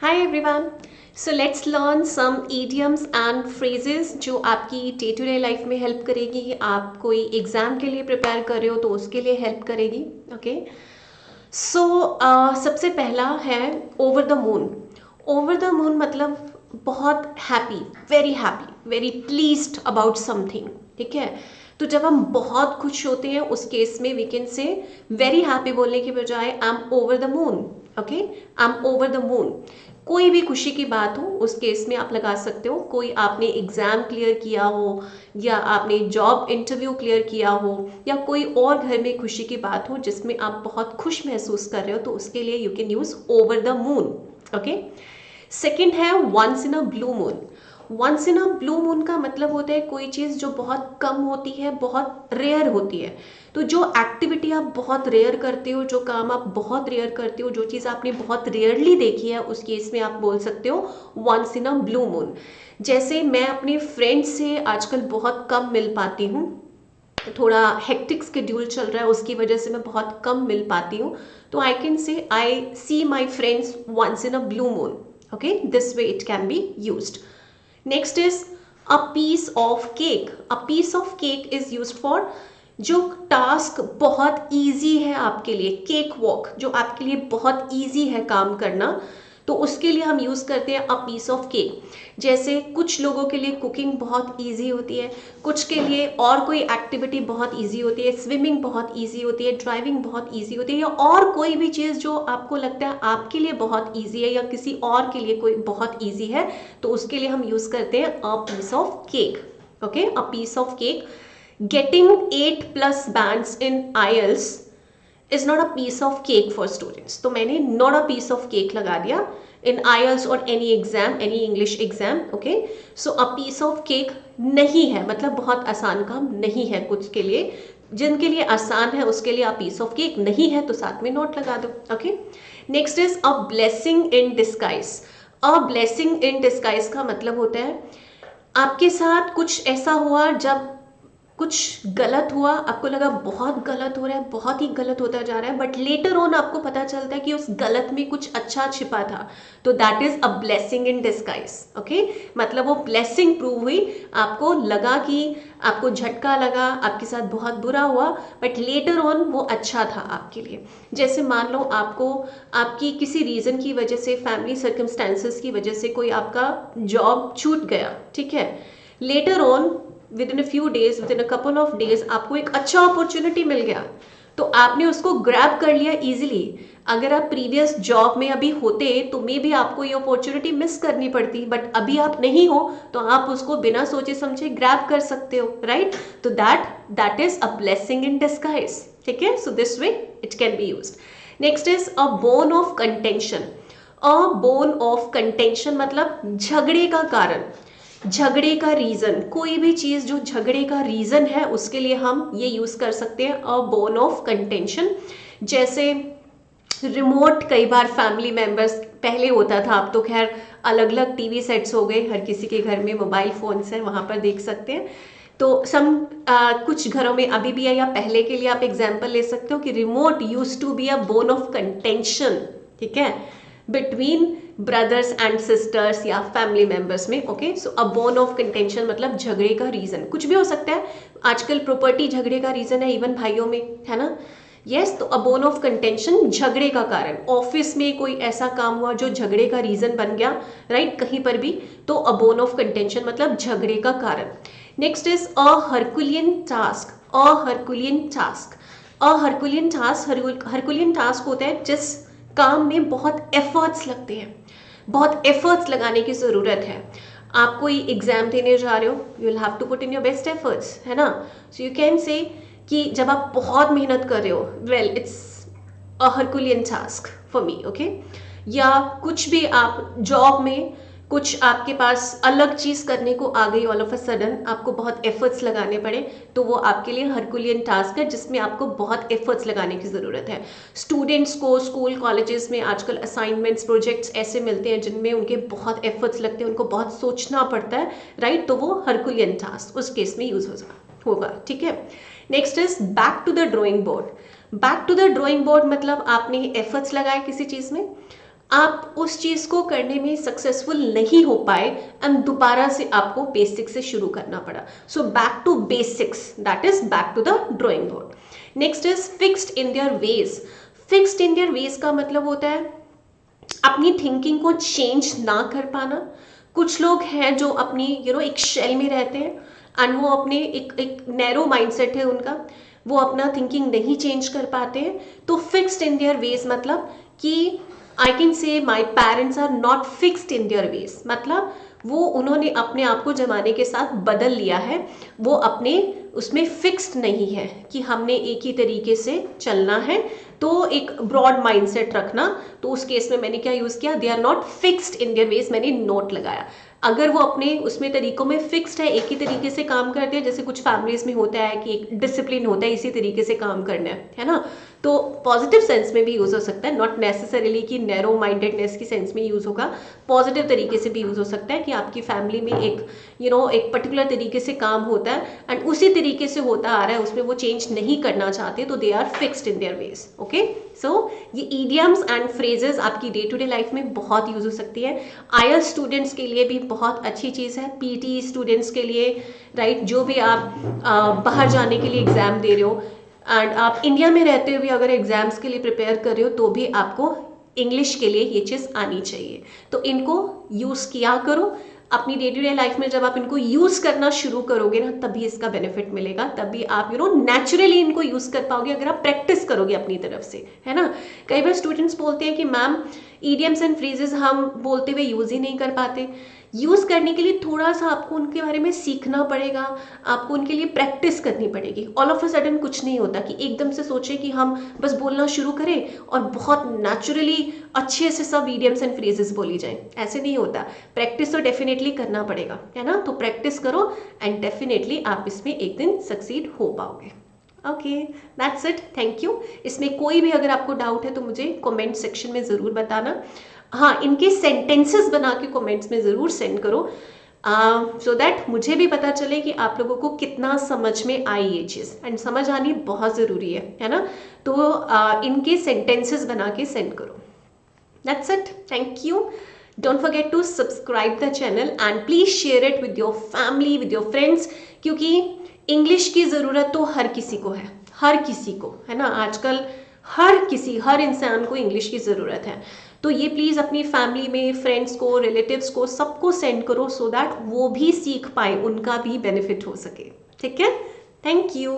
Hi everyone. So let's learn some idioms and phrases जो आपकी day to day life में help करेगी. आप कोई एग्जाम के लिए प्रिपेयर कर रहे हो तो उसके लिए हेल्प करेगी. ओके. सो सबसे पहला है over the moon. Over the moon मतलब बहुत happy very pleased about something. ठीक है. तो जब हम बहुत खुश होते हैं उस केस में we can say very happy बोलने की बजाय I am over the moon. Okay. I am over the moon. कोई भी खुशी की बात हो उस केस में आप लगा सकते हो. कोई आपने एग्जाम क्लियर किया हो या आपने जॉब इंटरव्यू क्लियर किया हो या कोई और घर में खुशी की बात हो जिसमें आप बहुत खुश महसूस कर रहे हो तो उसके लिए you can use over the moon. Okay. Second है once in a blue moon. Once in a blue moon का मतलब होता है कोई चीज़ जो बहुत कम होती है, बहुत रेयर होती है. तो जो एक्टिविटी आप बहुत रेयर करते हो, जो काम आप बहुत रेयर करते हो, जो चीज़ आपने बहुत रेयरली देखी है उस केस में आप बोल सकते हो once in a blue moon. जैसे मैं अपने फ्रेंड्स से आजकल बहुत कम मिल पाती हूँ. थोड़ा हेक्टिक स्केड्यूल चल रहा है उसकी वजह से मैं बहुत कम मिल पाती हूँ. तो I can say I see my friends once in a blue moon. Okay. This way it can be used. Next is a piece of cake. A piece of cake is use for जो task बहुत easy है आपके लिए. Cake walk जो आपके लिए बहुत easy है काम करना, तो उसके लिए हम यूज़ करते हैं अ पीस ऑफ केक. जैसे कुछ लोगों के लिए कुकिंग बहुत इजी होती है, कुछ के लिए और कोई एक्टिविटी बहुत इजी होती है, स्विमिंग बहुत इजी होती है, ड्राइविंग बहुत इजी होती है, या और कोई भी चीज़ जो आपको लगता है आपके लिए बहुत इजी है या किसी और के लिए कोई बहुत इजी है, तो उसके लिए हम यूज़ करते हैं a piece of cake. Okay. A piece of cake. Getting 8 plus bands in IELTS is not a piece of cake for students. तो मैंने not a piece of cake लगा दिया in IELTS or any exam, any English exam. Okay. So a piece of cake नहीं है, मतलब बहुत आसान काम नहीं है कुछ के लिए. जिनके लिए आसान है उसके लिए a piece of cake नहीं है तो साथ में नोट लगा दो. Okay. Next is a blessing in disguise. A blessing in disguise का मतलब होता है आपके साथ कुछ ऐसा हुआ, जब कुछ गलत हुआ, आपको लगा बहुत गलत हो रहा है, बहुत ही गलत होता जा रहा है, बट लेटर ऑन आपको पता चलता है कि उस गलत में कुछ अच्छा छिपा था, तो that is a blessing in disguise. Okay. मतलब वो ब्लेसिंग प्रूव हुई. आपको लगा कि आपको झटका लगा, आपके साथ बहुत बुरा हुआ, बट लेटर ऑन वो अच्छा था आपके लिए. जैसे मान लो आपको आपकी किसी रीज़न की वजह से, फैमिली सर्कमस्टेंसेस की वजह से कोई आपका जॉब छूट गया. ठीक है. Later on with in a few days, with in a couple of days आपको एक अच्छा अपॉर्चुनिटी मिल गया, तो आपने उसको ग्रैब कर लिया इजीली. अगर आप प्रीवियस जॉब में अभी होते तो मे बी आपको ये अपॉर्चुनिटी मिस करनी पड़ती, बट अभी आप नहीं हो तो आप उसको बिना सोचे समझे ग्रैब कर सकते हो. राइट. तो that is a blessing in disguise. ठीक है. So this way it can be used. Next is a bone of contention. A bone of contention मतलब झगड़े का कारण, झगड़े का रीजन. कोई भी चीज जो झगड़े का रीजन है उसके लिए हम ये यूज कर सकते हैं अ बोन ऑफ कंटेंशन. जैसे रिमोट, कई बार फैमिली मेंबर्स, पहले होता था, अब तो खैर अलग अलग टीवी सेट्स हो गए, हर किसी के घर में मोबाइल फोन्स हैं, वहां पर देख सकते हैं. तो कुछ घरों में अभी भी है, या पहले के लिए आप एग्जाम्पल ले सकते हो कि remote use to be a bone of contention. ठीक है. बिटवीन ब्रदर्स एंड सिस्टर्स या फैमिली मेंबर्स में. Okay. So a bone of contention मतलब झगड़े का रीजन कुछ भी हो सकता है. आजकल प्रॉपर्टी झगड़े का रीजन है, इवन भाइयों में, है ना. यस. तो अ बोन ऑफ कंटेंशन झगड़े का कारण. ऑफिस में कोई ऐसा काम हुआ जो झगड़े का रीजन बन गया, राइट, कहीं पर भी, तो अ बोन ऑफ कंटेंशन मतलब झगड़े का कारण. Next is a herculean task. A herculean task. A herculean task, herculean task होता है जिस काम में बहुत एफर्ट्स लगते हैं, बहुत एफर्ट्स लगाने की ज़रूरत है. आप कोई एग्जाम देने जा रहे हो, you will have to put in your best efforts, है ना. सो यू कैन से कि जब आप बहुत मेहनत कर रहे हो, well it's a herculean task for me. Okay. या कुछ भी आप जॉब में, कुछ आपके पास अलग चीज करने को आ गई, ऑल ऑफ अ सडन आपको बहुत एफर्ट्स लगाने पड़े, तो वो आपके लिए हरकुलियन टास्क है जिसमें आपको बहुत एफर्ट्स लगाने की जरूरत है. स्टूडेंट्स को स्कूल कॉलेजेस में आजकल असाइनमेंट्स, प्रोजेक्ट्स ऐसे मिलते हैं जिनमें उनके बहुत एफर्ट्स लगते हैं, उनको बहुत सोचना पड़ता है, राइट. तो वो हरकुलियन टास्क उस केस में यूज होगा. ठीक है. Next is back to the drawing board. Back to the drawing board मतलब आपने एफर्ट्स लगाए किसी चीज में, आप उस चीज़ को करने में सक्सेसफुल नहीं हो पाए एंड दोबारा से आपको बेसिक से शुरू करना पड़ा. So back to basics, that is back to the drawing board. Next is fixed in their ways. Fixed in their ways का मतलब होता है अपनी थिंकिंग को चेंज ना कर पाना. कुछ लोग हैं जो अपनी एक शेल में रहते हैं एंड वो अपने एक नैरो माइंडसेट है उनका, वो अपना थिंकिंग नहीं चेंज कर पाते हैं. तो फिक्स्ड इन देयर वेज मतलब कि I can say my parents are not fixed in their ways, मतलब वो उन्होंने अपने आप को जमाने के साथ बदल लिया है, वो अपने उसमें फिक्स्ड नहीं है कि हमने एक ही तरीके से चलना है. तो एक ब्रॉड माइंडसेट रखना, तो उस केस में मैंने क्या यूज़ किया, they are not fixed in their ways, मैंने नोट लगाया. अगर वो अपने उसमें तरीकों में फिक्स्ड है, एक ही तरीके से काम करते हैं, जैसे कुछ फैमिलीज में होता है कि एक डिसिप्लिन होता है, इसी तरीके से काम करना है ना, तो पॉजिटिव सेंस में भी यूज़ हो सकता है, नॉट नेसेसरीली कि नैरो माइंडेडनेस की सेंस में यूज़ होगा. पॉजिटिव तरीके से भी यूज़ हो सकता है कि आपकी फैमिली में एक एक पर्टिकुलर तरीके से काम होता है एंड उसी तरीके से होता आ रहा है, उसमें वो चेंज नहीं करना चाहते, तो they are fixed in their ways. Okay, so ये ईडियम्स एंड फ्रेजेस आपकी डे टू डे लाइफ में बहुत यूज़ हो सकती है. IELTS स्टूडेंट्स के लिए भी बहुत अच्छी चीज़ है, PT स्टूडेंट्स के लिए, राइट, जो भी आप बाहर जाने के लिए एग्ज़ाम दे रहे हो एंड आप इंडिया में रहते हुए अगर एग्ज़ाम्स के लिए प्रिपेयर कर रहे हो तो भी आपको इंग्लिश के लिए ये चीज़ आनी चाहिए. तो इनको यूज़ किया करो अपनी डे टू डे लाइफ में. जब आप इनको यूज़ करना शुरू करोगे ना, तभी इसका बेनिफिट मिलेगा, तभी आप नेचुरली इनको यूज़ कर पाओगे अगर आप प्रैक्टिस करोगे अपनी तरफ से, है ना. कई बार स्टूडेंट्स बोलते हैं कि मैम ईडियम्स एंड फ्रेजेस हम बोलते हुए यूज़ ही नहीं कर पाते. यूज़ करने के लिए थोड़ा सा आपको उनके बारे में सीखना पड़ेगा, आपको उनके लिए प्रैक्टिस करनी पड़ेगी. ऑल ऑफ अ सडन कुछ नहीं होता कि एकदम से सोचें कि हम बस बोलना शुरू करें और बहुत नेचुरली अच्छे से सब ईडियम्स एंड फ्रेजेस बोली जाएं. ऐसे नहीं होता. प्रैक्टिस तो डेफिनेटली करना पड़ेगा, है ना. तो प्रैक्टिस करो एंड डेफिनेटली आप इसमें एक दिन सक्सीड हो पाओगे. Okay, that's it, thank you. इसमें कोई भी अगर आपको डाउट है तो मुझे कमेंट सेक्शन में ज़रूर बताना. हाँ, इनके सेंटेंसेस बना के कमेंट्स में ज़रूर सेंड करो, सो दैट मुझे भी पता चले कि आप लोगों को कितना समझ में आई ये चीज़. एंड समझ आनी बहुत ज़रूरी है ना. तो इनके सेंटेंसेस बना के सेंड करो. That's it. Thank you. Don't forget to subscribe the channel and please share it with your family, with your friends. क्योंकि इंग्लिश की ज़रूरत तो हर किसी को है, हर किसी को, है ना. आजकल हर इंसान को इंग्लिश की ज़रूरत है. तो ये प्लीज़ अपनी फैमिली में फ्रेंड्स को, रिलेटिव्स को, सबको सेंड करो सो दैट वो भी सीख पाए, उनका भी बेनिफिट हो सके. ठीक है. Thank you.